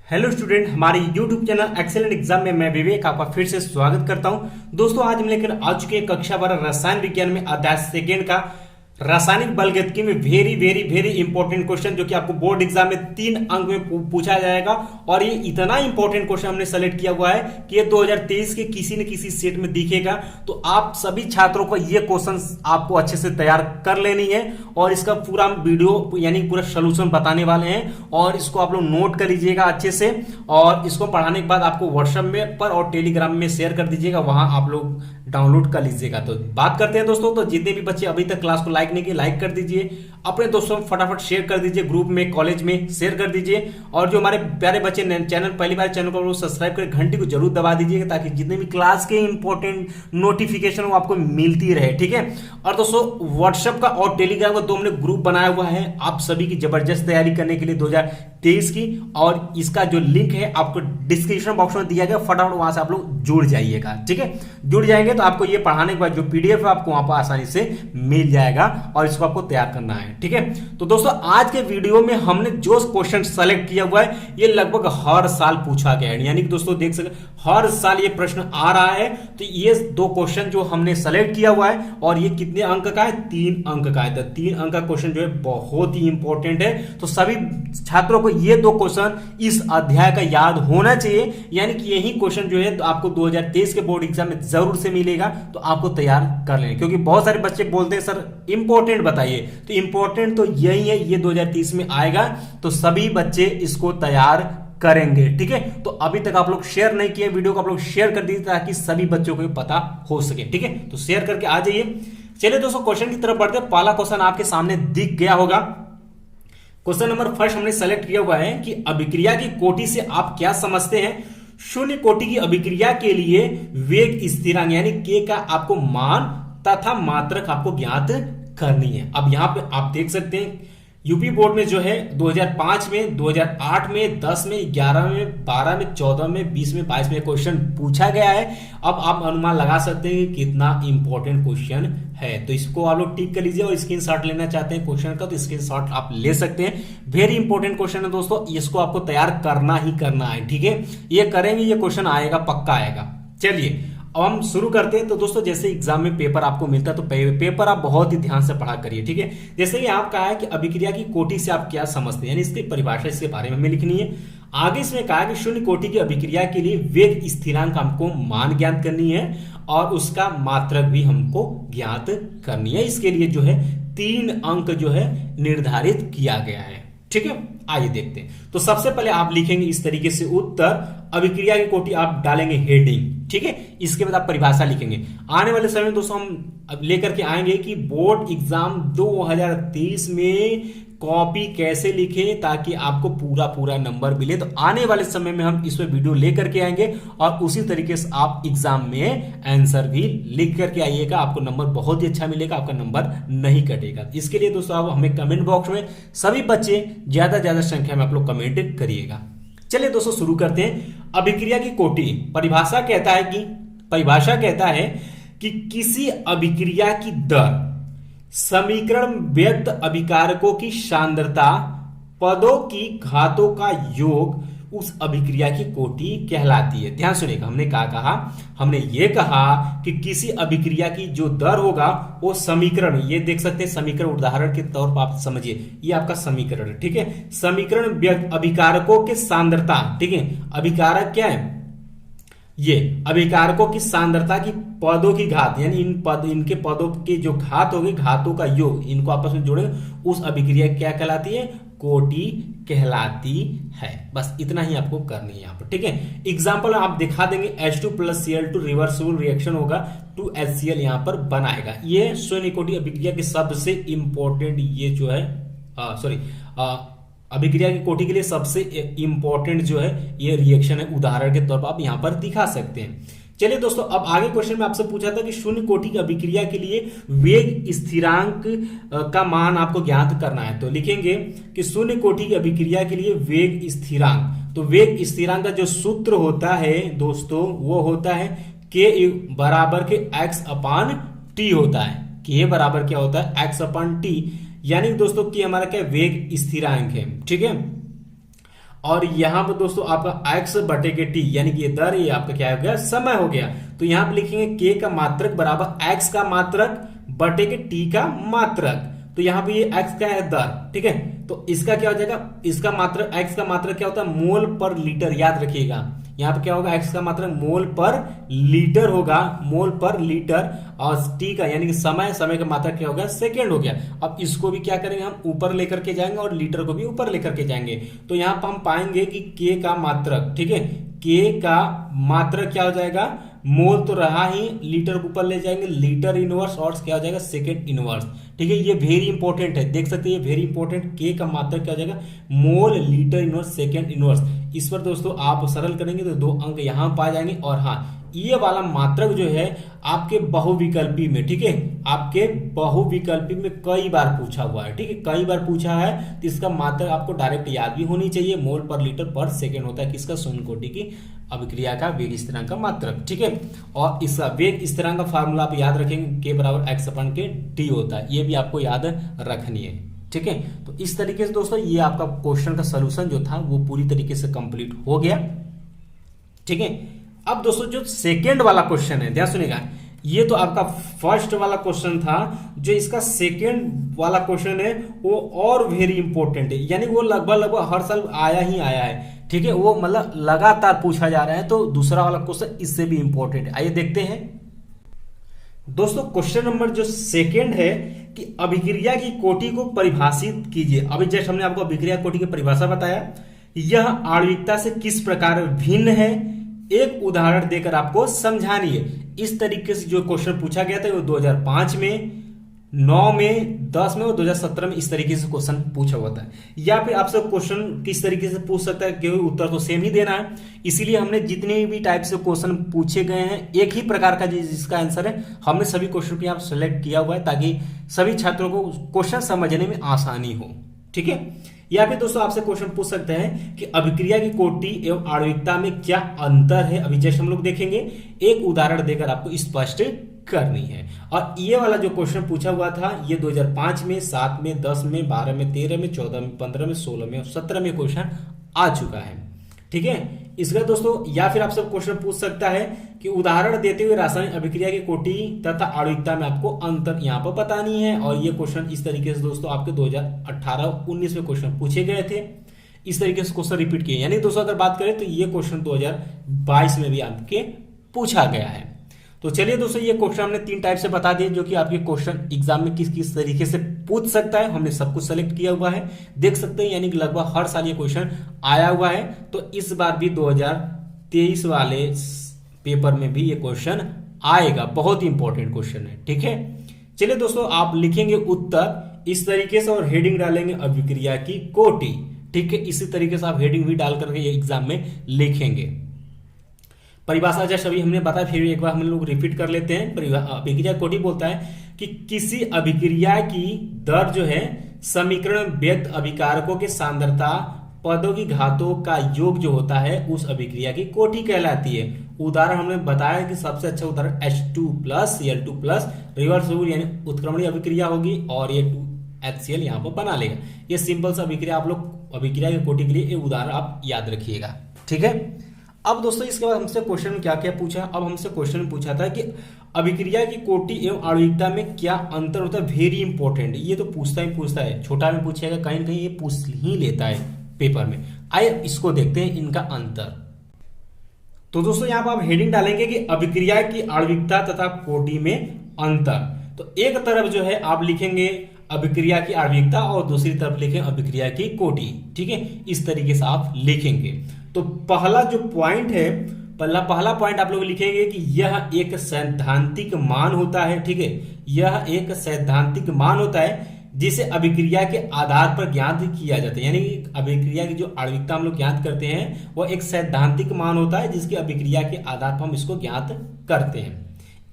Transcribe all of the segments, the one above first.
Hello student, हमारे YouTube channel excellent exam में मैं विवेक आपका फिर से स्वागत करता हूं। दोस्तों, आज हम लेकर आ चुके हैं कक्षा 12 रसायन विज्ञान में अध्याय सेकेंड का रासायनिक बल गतिकी में very very very important question, जो कि आपको बोर्ड एग्जाम में 3 अंक में पूछा जाएगा। और ये इतना इंपॉर्टेंट क्वेश्चन हमने सेलेक्ट किया हुआ है कि ये 2023 के किसी न किसी सेट में दिखेगा। तो आप सभी छात्रों को ये क्वेश्चन आपको अच्छे से तैयार कर लेनी है और इसका पूरा हम वीडियो यानी पूरा सोल्यूशन बताने वाले हैं। और इसको आप लोग नोट कर लीजिएगा अच्छे से, और इसको पढ़ाने के बाद आपको व्हाट्सएप में पर और टेलीग्राम में शेयर कर दीजिएगा, वहां आप लोग डाउनलोड कर लीजिएगा। तो बात करते हैं दोस्तों, तो जितने भी बच्चे अभी तक क्लास को लाइक नहीं किए, लाइक कर दीजिए, अपने दोस्तों में फटाफट शेयर कर दीजिए, ग्रुप में कॉलेज में शेयर कर दीजिए। और जो हमारे प्यारे बच्चे चैनल पहली बार चैनल को सब्सक्राइब कर घंटी को जरूर दबा दीजिएगा, ताकि जितने भी क्लास के इंपॉर्टेंट नोटिफिकेशन वो आपको मिलती रहे। ठीक है। और दोस्तों, व्हाट्सएप का और टेलीग्राम का 2 हमने ग्रुप बनाया हुआ है आप सभी की जबरदस्त तैयारी करने के लिए 2023 की, और इसका जो लिंक है आपको डिस्क्रिप्शन बॉक्स में दिया गया, फटाफट वहां से आप लोग जुड़ जाइएगा। ठीक है। जुड़ जाएंगे तो आपको ये पढ़ाने के बाद जो पीडीएफ है आपको वहां पर आसानी से मिल जाएगा, और इसको आपको तैयार करना है। ठीक है। तो दोस्तों, आज के वीडियो में हमने जो क्वेश्चन सेलेक्ट किया हुआ है ये लगभग हर साल पूछा गया है, यानी कि दोस्तों देख सकते हर साल ये प्रश्न आ रहा है। तो ये 2 क्वेश्चन जो हमने सेलेक्ट किया हुआ है, और ये कितने अंक का है? 3 अंक का है। तो 3 अंक का क्वेश्चन जो है बहुत ही इंपॉर्टेंट है। तो सभी छात्रों को ये 2 क्वेश्चन इस अध्याय का याद होना चाहिए, यानी कि यही क्वेश्चन जो है आपको 2023 के बोर्ड एग्जाम में जरूर से मिलेगा। तो आपको तैयार कर लें, क्योंकि बहुत सारे बच्चे बोलते हैं सर इंपॉर्टेंट बताइए। तो इंपॉर्टेंट तो यही है, ये 2030 में आएगा, तो सभी बच्चे इसको तैयार करेंगे। ठीक है। तो अभी तक आप लोग शेयर नहीं किए वीडियो को, आप लोग शेयर कर दीजिए ताकि सभी बच्चों को पता हो सके। ठीक है। तो शेयर करके आ जाइए। चलिए दोस्तों, क्वेश्चन की तरफ बढ़ते हैं। पहला क्वेश्चन आपके सामने दिख गया होगा। क्वेश्चन नंबर फर्स्ट हमने सेलेक्ट किया हुआ है कि अभिक्रिया की कोटि से आप क्या समझते हैं? शून्य कोटि की अभिक्रिया के लिए वेग स्थिरांक यानी के का आपको मान तथा मात्रक आपको ज्ञात करनी है। अब यहां पे आप देख सकते हैं यूपी बोर्ड में जो है 2005 में, 2008 में, 10 में, 11 में, 12 में, 14 में, 20 में, 22 में क्वेश्चन पूछा गया है। अब आप अनुमान लगा सकते हैं कि कितना इंपॉर्टेंट क्वेश्चन है। तो इसको आप लोग टिक कर लीजिए, और स्क्रीनशॉट लेना चाहते हैं क्वेश्चन का तो स्क्रीनशॉट आप ले सकते हैं। वेरी इंपॉर्टेंट क्वेश्चन है दोस्तों, इसको आपको तैयार करना ही करना है। ठीक है। ये करेंगे, ये क्वेश्चन आएगा, पक्का आएगा। चलिए अब हम शुरू करते हैं। तो दोस्तों, जैसे एग्जाम में पेपर आपको मिलता है तो पेपर आप बहुत ही ध्यान से पढ़ा करिए। ठीक है। जैसे कि आप कहा है कि अभिक्रिया की कोटि से आप क्या समझते हैं, यानी इसकी परिभाषा इसके बारे में हमें लिखनी है। आगे इसमें कहा कि शून्य कोटि की अभिक्रिया के लिए वेग स्थिरांक हमको मान ज्ञात करनी है, और उसका मात्रक भी हमको ज्ञात करनी है। इसके लिए जो है 3 अंक जो है निर्धारित किया गया है। ठीक है। आइए देखते हैं। तो सबसे पहले आप लिखेंगे इस तरीके से उत्तर, अभिक्रिया की कोटि आप डालेंगे हेडिंग। ठीक है। इसके बाद आप परिभाषा लिखेंगे। आने वाले समय में दोस्तों हम लेकर के आएंगे कि बोर्ड एग्जाम 2023 में कॉपी कैसे लिखें ताकि आपको पूरा नंबर मिले। तो आने वाले समय में हम इसमें वीडियो लेकर के आएंगे, और उसी तरीके से आप एग्जाम में आंसर भी लिख करके आइएगा। आपको नंबर बहुत ही अच्छा मिलेगा, आपका नंबर नहीं कटेगा। इसके लिए दोस्तों आप हमें कमेंट बॉक्स में सभी बच्चे ज्यादा संख्या में आप लोग कमेंट करिएगा। चलिए दोस्तों, शुरू करते हैं। अभिक्रिया की कोटि परिभाषा कहता है कि किसी अभिक्रिया की दर, समीकरण व्यक्त अभिकारकों की सांद्रता, पदों की घातों का योग उस अभिक्रिया की कोटि कहलाती है। ध्यान सुनिएगा, हमने ये कहा कि किसी अभिक्रिया की जो दर होगा वो समीकरण, ये देख सकते हैं समीकरण उदाहरण के तौर पर आप समझिए, ये आपका समीकरण है। ठीक है। समीकरण व्यक्त अभिकारकों के सांद्रता, ठीक है, अभिकारक क्या है? ये अभिकारकों की सांद्रता की पदों की घात, यानी इनके पदों की जो घात होगी, घातों का योग, इनको आपस में जोड़ेंगे, उस अभिक्रिया क्या कहलाती है? कोटि कहलाती है। बस इतना ही आपको करनी है यहाँ पर। ठीक है। एग्जाम्पल आप दिखा देंगे, H2 + Cl2 रिवर्सिबल रिएक्शन होगा, 2HCl यहां पर बनाएगा। ये शून्य कोटि अभिक्रिया के सबसे इंपॉर्टेंट ये जो है अभिक्रिया की कोटि के लिए सबसे इंपॉर्टेंट जो है ये रिएक्शन है, उदाहरण के तौर पर आप यहां पर दिखा सकते हैं। चलिए दोस्तों, अब आगे क्वेश्चन में आपसे पूछा था कि शून्य कोटि की अभिक्रिया के लिए वेग स्थिरांक का मान आपको ज्ञात करना है। तो लिखेंगे कि शून्य कोटि की अभिक्रिया के लिए वेग स्थिरांक, तो वेग स्थिरांक का जो सूत्र होता है दोस्तों वो होता है k बराबर के x/t होता है। k बराबर क्या होता है? x/t, यानी दोस्तों कि हमारा क्या वेग स्थिरांक है। ठीक है। और यहाँ पर दोस्तों आपका x बटे के t यानी कि ये दर, ये आपका क्या हो गया, समय हो गया। तो यहाँ पे लिखेंगे k का मात्रक बराबर x का मात्रक बटे के t का मात्रक। तो यहाँ पे ये x का है दर, ठीक है। तो इसका क्या हो जाएगा, इसका मात्रक, x का मात्रक क्या होता है, मोल पर लीटर, याद रखिएगा। यहाँ पे क्या होगा, x का मात्रक मोल पर लीटर होगा, मोल पर लीटर, और t का यानी कि समय, समय का मात्रक क्या होगा, सेकेंड हो गया। अब इसको भी क्या करेंगे, हम ऊपर लेकर के जाएंगे और लीटर को भी ऊपर लेकर के जाएंगे। तो यहाँ पर हम पाएंगे कि k का मात्रक, ठीक है, k का मात्रक क्या हो जाएगा, मोल तो रहा ही, लीटर को ऊपर ले जाएंगे, लीटर इनवर्स, और क्या हो जाएगा, सेकेंड इनवर्स, ठीक है। ये वेरी इंपॉर्टेंट है, देख सकते हैं, ये वेरी इंपॉर्टेंट, के का मात्रक क्या हो जाएगा, मोल, लीटर इनवर्स, सेकेंड इनवर्स। इस पर दोस्तों आप सरल करेंगे तो 2 अंक यहां पाए जाएंगे। और हाँ, ये वाला मात्रक जो है आपके बहुविकल्पी में, ठीक है, आपके बहुविकल्पी में कई बार पूछा हुआ है, ठीक है, कई बार पूछा है। तो इसका मात्रक आपको डायरेक्ट याद भी होनी चाहिए, मोल पर लीटर पर सेकेंड होता है किसका, शून्य कोटि की अभिक्रिया का वेग स्थिरांक का मात्रक, ठीक है। और इसका वेग स्थिरांक का फार्मूला आप याद रखेंगे, के बराबर एक्स अपन के टी होता है, ये भी आपको याद रखनी है, ठीक है। तो इस तरीके से दोस्तों ये आपका क्वेश्चन का सोल्यूशन जो था वो पूरी तरीके से कंप्लीट हो गया, ठीक है। अब दोस्तों जो सेकेंड वाला क्वेश्चन है, ध्यान सुनिएगा, ये तो आपका फर्स्ट वाला क्वेश्चन था, जो इसका सेकेंड वाला क्वेश्चन है वो और वेरी इंपॉर्टेंट है, यानी वो लगभग हर साल आया ही आया है, ठीक है, वो मतलब लगातार पूछा जा रहा है। तो दूसरा वाला क्वेश्चन इससे भी इंपॉर्टेंट है, आइए देखते हैं दोस्तों। क्वेश्चन नंबर जो सेकेंड है कि अभिक्रिया की कोटि को परिभाषित कीजिए। अभी जस्ट हमने आपको अभिक्रिया कोटि की परिभाषा बताया, यह आणविकता से किस प्रकार भिन्न है, एक उदाहरण देकर आपको समझानी है। इस तरीके से जो क्वेश्चन पूछा गया था वो 2005 में, 9 में, 10 में और 2017 में इस तरीके से क्वेश्चन पूछा हुआ था। या फिर आपसे क्वेश्चन किस तरीके से पूछ सकता है, क्योंकि उत्तर तो सेम ही देना है, इसीलिए हमने जितने भी टाइप से क्वेश्चन पूछे गए हैं एक ही प्रकार का जिसका आंसर है, हमने सभी क्वेश्चन को यहाँ सेलेक्ट किया हुआ है ताकि सभी छात्रों को क्वेश्चन समझने में आसानी हो, ठीक है। या फिर दोस्तों आपसे क्वेश्चन पूछ सकते हैं कि अभिक्रिया की कोटि एवं आणविकता में क्या अंतर है, अभी जैसे हम लोग देखेंगे, एक उदाहरण देकर आपको स्पष्ट करनी है। और ये वाला जो क्वेश्चन पूछा हुआ था ये 2005 में, 7 में, 10 में, 12 में, 13 में, 14 में, 15 में, 16 में और 17 में क्वेश्चन आ चुका है, ठीक है। इसका दोस्तों या फिर आपसे क्वेश्चन पूछ सकता है कि उदाहरण देते हुए रासायनिक अभिक्रिया की कोटि तथा आणविकता में आपको अंतर यहाँ पर बतानी है। और ये क्वेश्चन इस तरीके से दोस्तों आपके 2018-19 में क्वेश्चन पूछे गए थे, इस तरीके से क्वेश्चन रिपीट किए। यानी दोस्तों अगर बात करें तो ये क्वेश्चन 2022 में भी आपके पूछा गया है। तो चलिए दोस्तों ये क्वेश्चन हमने 3 टाइप से बता दिए जो कि आपके क्वेश्चन एग्जाम में किस किस तरीके से पूछ सकता है, हमने सब कुछ सेलेक्ट किया हुआ है, देख सकते हैं। यानी कि लगभग हर साल ये क्वेश्चन आया हुआ है। तो इस बार भी 2023 वाले पेपर में भी ये क्वेश्चन आएगा, बहुत ही इंपॉर्टेंट क्वेश्चन है, ठीक है। चलिए दोस्तों आप लिखेंगे उत्तर इस तरीके से और हेडिंग डालेंगे अभिक्रिया की कोटि, ठीक है। इसी तरीके से आप हेडिंग भी डाल करके ये एग्जाम में लिखेंगे। परिभाषा जैसे अभी हमने बताया, फिर एक बार हम लोग रिपीट कर लेते हैं। अभिक्रिया कोटि बोलता है कि किसी अभिक्रिया की दर जो है समीकरण व्यक्त अभिकारकों के सांद्रता पदों की घातों का योग जो होता है उस अभिक्रिया की कोटि कहलाती है। उदाहरण हमने बताया कि सबसे अच्छा उदाहरण H2+Cl2+ रिवर्स यानी उत्क्रमणीय अभिक्रिया होगी और ये 2HCl यहाँ पर बना लेगा। ये सिंपल सा अभिक्रिया, आप लोग अभिक्रिया की कोटि के लिए ये उदाहरण आप याद रखिएगा, ठीक है। अब दोस्तों इसके बाद हमसे क्वेश्चन क्या क्या पूछा, अब हमसे क्वेश्चन पूछा था कि अभिक्रिया की कोटि एवं आणविकता में क्या अंतर होता है। वेरी इंपॉर्टेंट, ये तो पूछता है, छोटा में पूछेगा, कहीं ना कहीं ये पूछ ही लेता है पेपर में। आइए इसको देखते हैं इनका अंतर। तो दोस्तों यहाँ पर आप हेडिंग डालेंगे कि अभिक्रिया की आणविकता तथा कोटि में अंतर। तो एक तरफ जो है आप लिखेंगे अभिक्रिया की आणविकता और दूसरी तरफ लिखें अभिक्रिया की कोटि, ठीक है। इस तरीके से आप लिखेंगे। तो पहला जो पॉइंट है, पहला पॉइंट आप लोग लिखेंगे कि यह एक सैद्धांतिक मान होता है, ठीक है। यह एक सैद्धांतिक मान होता है जिसे अभिक्रिया के आधार पर ज्ञात किया जाता है। यानी कि अभिक्रिया की जो आणविकता हम लोग ज्ञात करते हैं वह एक सैद्धांतिक मान होता है जिसकी अभिक्रिया के आधार पर हम इसको ज्ञात करते हैं।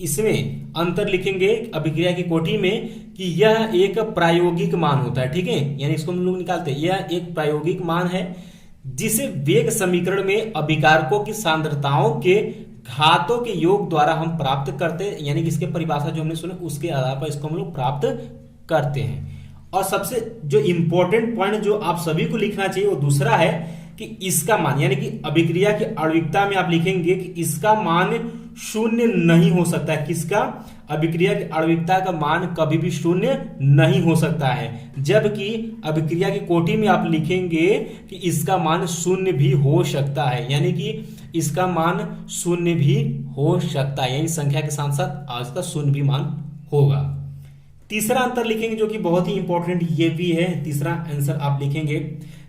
इसमें अंतर लिखेंगे अभिक्रिया की कोटि में कि यह एक प्रायोगिक मान होता है, ठीक है। यानी इसको हम लोग निकालते हैं, यह एक प्रायोगिक मान है जिसे वेग समीकरण में अभिकारकों की सांद्रताओं के घातों के योग द्वारा हम प्राप्त करते हैं। यानी कि इसके परिभाषा जो हमने सुने उसके आधार पर इसको हम लोग प्राप्त करते हैं। और सबसे जो इंपॉर्टेंट पॉइंट जो आप सभी को लिखना चाहिए वो दूसरा है कि इसका मान, यानी कि अभिक्रिया की आणविकता में आप लिखेंगे कि इसका मान शून्य नहीं हो सकता है। किसका? अभिक्रिया की आणविकता का मान कभी भी शून्य नहीं हो सकता है। जबकि अभिक्रिया की कोटि में आप लिखेंगे कि इसका मान शून्य भी हो सकता है, यानी कि इसका मान शून्य भी हो सकता है, यानी संख्या के साथ साथ आज का शून्य भी मान होगा। तीसरा अंतर लिखेंगे जो कि बहुत ही इंपॉर्टेंट ये भी है। तीसरा आंसर आप लिखेंगे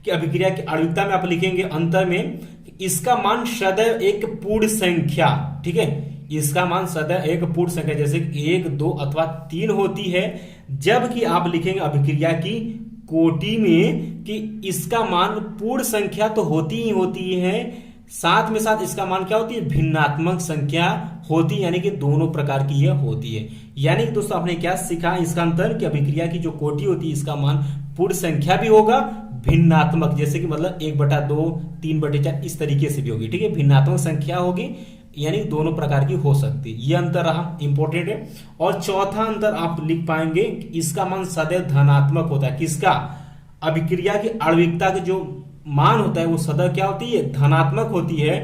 कि अभिक्रिया की आणविकता में आप लिखेंगे अंतर में इसका मान सदैव एक पूर्ण संख्या, ठीक है, इसका मान सदैव एक पूर्ण संख्या जैसे 1, 2 अथवा 3 होती है। जबकि आप लिखेंगे अभिक्रिया की कोटि में कि इसका मान पूर्ण संख्या तो होती ही होती है, साथ में साथ इसका मान क्या होती है? भिन्नात्मक संख्या होती है, यानी कि दोनों प्रकार की यह होती है। यानी कि दोस्तों आपने क्या सीखा इसका अंतर कि अभिक्रिया की जो कोटि होती है इसका मान पूर्ण संख्या भी होगा, भिन्नात्मक जैसे कि मतलब 1/2, 3/4 इस तरीके से भी होगी, ठीक है, भिन्नात्मक संख्या होगी, यानी दोनों प्रकार की हो सकती है। यह अंतर रहा, इंपॉर्टेंट है। और चौथा अंतर आप लिख पाएंगे कि इसका मान सदैव धनात्मक होता है। किसका? अभिक्रिया की आणविकता का जो मान होता है वो सदैव क्या होती है? धनात्मक होती है।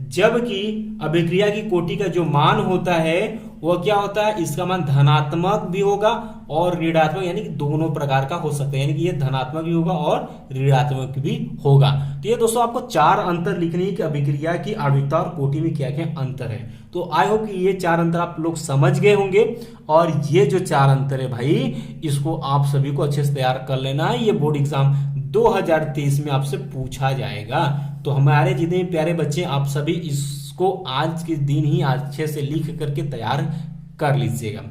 जबकि अभिक्रिया की कोटि का जो मान होता है वो क्या होता है? इसका मान धनात्मक भी होगा और ऋणात्मक, यानी कि दोनों प्रकार का हो सकता है, यानी कि ये धनात्मक भी होगा और ऋणात्मक भी होगा। तो ये दोस्तों आपको 4 अंतर लिखने हैं कि अभिक्रिया की आणविकता और कोटि में क्या क्या अंतर है। तो आई होप कि ये 4 अंतर आप लोग समझ गए होंगे। और ये जो 4 अंतर है भाई, इसको आप सभी को अच्छे से तैयार कर लेना है। ये बोर्ड एग्जाम 2023 में आपसे पूछा जाएगा। तो हमारे जितने प्यारे बच्चे, आप सभी इसको आज के दिन ही अच्छे से लिख करके तैयार कर लीजिएगा।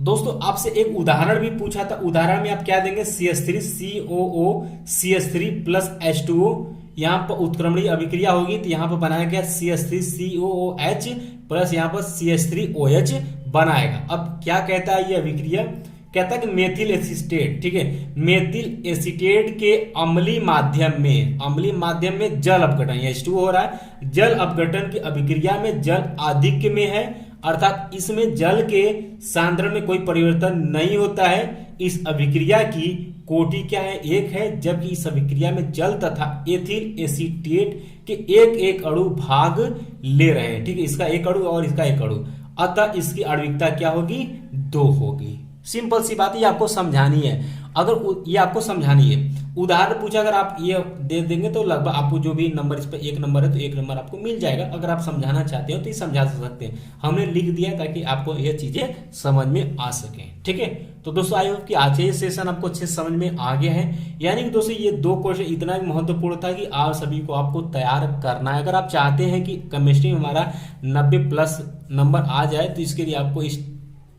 दोस्तों आपसे एक उदाहरण भी पूछा था। उदाहरण में आप क्या देंगे? CH3COO CH3 प्लस H2O, यहाँ पर उत्क्रमणीय अभिक्रिया होगी तो यहाँ पर बनाया गया CH3COOH प्लस यहाँ पर CH3OH बनाएगा। अब क्या कहता है ये अभिक्रिया? कहता है कि मेथिल एसीटेट, ठीक है, मेथिल एसीटेट के अम्लीय माध्यम में जल अपघटन, H2O हो रहा है, जल अपघटन की अभिक्रिया में जल आधिक्य में है, अर्थात इसमें जल के सांद्रण में कोई परिवर्तन नहीं होता है। इस अभिक्रिया की कोटि क्या है? 1 है। जबकि इस अभिक्रिया में जल तथा एथिल एसीटेट के एक एक अणु भाग ले रहे हैं, ठीक है, इसका एक अणु और इसका एक अणु, अतः इसकी आणविकता क्या होगी? 2 होगी। सिंपल सी बात, ये आपको समझानी है। अगर ये आपको समझानी है, उदाहरण पूछा अगर आप ये दे देंगे तो लगभग आपको जो भी नंबर, इस पर 1 नंबर है तो 1 नंबर आपको मिल जाएगा। अगर आप समझाना चाहते हो तो ये समझा सकते हैं, हमने लिख दिया ताकि आपको ये चीजें समझ में आ सके, ठीक है। तो दोस्तों आई होप कि आज ये सेशन आपको अच्छे समझ में आ गया है। यानी कि दोस्तों ये 2 क्वेश्चन इतना भी महत्वपूर्ण था कि आप सभी को आपको तैयार करना है। अगर आप चाहते हैं कि केमिस्ट्री में हमारा 90+ नंबर आ जाए तो इसके लिए आपको इस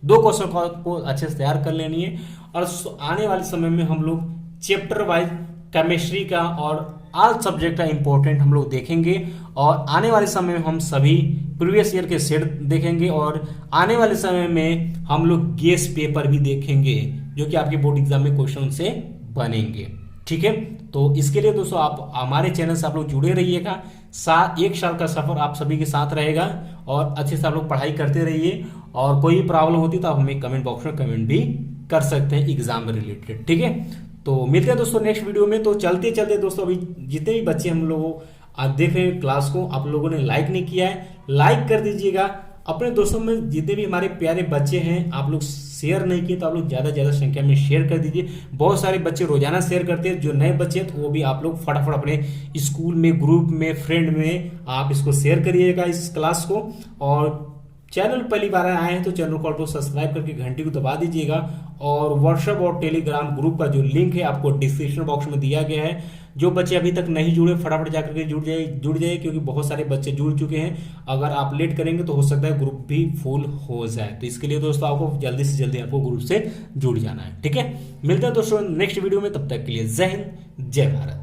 2 क्वेश्चन को अच्छे से तैयार कर लेनी है। और आने वाले समय में हम लोग चैप्टर वाइज केमिस्ट्री का और ऑल सब्जेक्ट का इंपॉर्टेंट हम लोग देखेंगे। और आने वाले समय में हम सभी प्रीवियस ईयर के सेट देखेंगे और आने वाले समय में हम लोग गेस पेपर भी देखेंगे जो कि आपके बोर्ड एग्जाम में क्वेश्चन से बनेंगे, ठीक है। तो इसके लिए दोस्तों आप हमारे चैनल से आप लोग जुड़े रहिएगा। 1 साल का सफर आप सभी के साथ रहेगा और अच्छे से आप लोग पढ़ाई करते रहिए। और कोई प्रॉब्लम होती तो आप हमें कमेंट बॉक्स में कमेंट भी कर सकते हैं एग्जाम रिलेटेड, ठीक है। तो मिलते हैं दोस्तों नेक्स्ट वीडियो में। तो चलते चलते दोस्तों अभी जितने भी बच्चे हम लोग आज देख रहे हैं क्लास को, आप लोगों ने लाइक नहीं किया है, लाइक कर दीजिएगा। अपने दोस्तों में जितने भी हमारे प्यारे बच्चे हैं आप लोग शेयर नहीं किए तो आप लोग ज्यादा से ज्यादा संख्या में शेयर कर दीजिए। बहुत सारे बच्चे रोजाना शेयर करते हैं, जो नए बच्चे हैं तो वो भी आप लोग फटाफट अपने स्कूल में, ग्रुप में, फ्रेंड में आप इसको शेयर करिएगा इस क्लास को। और चैनल पहली बार आए हैं तो चैनल को आप सब्सक्राइब करके घंटी को दबा दीजिएगा। और व्हाट्सएप और टेलीग्राम ग्रुप का जो लिंक है आपको डिस्क्रिप्शन बॉक्स में दिया गया है। जो बच्चे अभी तक नहीं जुड़े फटाफट जाकर के जुड़ जाइए क्योंकि बहुत सारे बच्चे जुड़ चुके हैं। अगर आप लेट करेंगे तो हो सकता है ग्रुप भी फुल हो जाए। तो इसके लिए दोस्तों आपको जल्दी से जल्दी आपको ग्रुप से जुड़ जाना है, ठीक है। मिलते हैं दोस्तों नेक्स्ट वीडियो में, तब तक के लिए जय हिंद, जय भारत।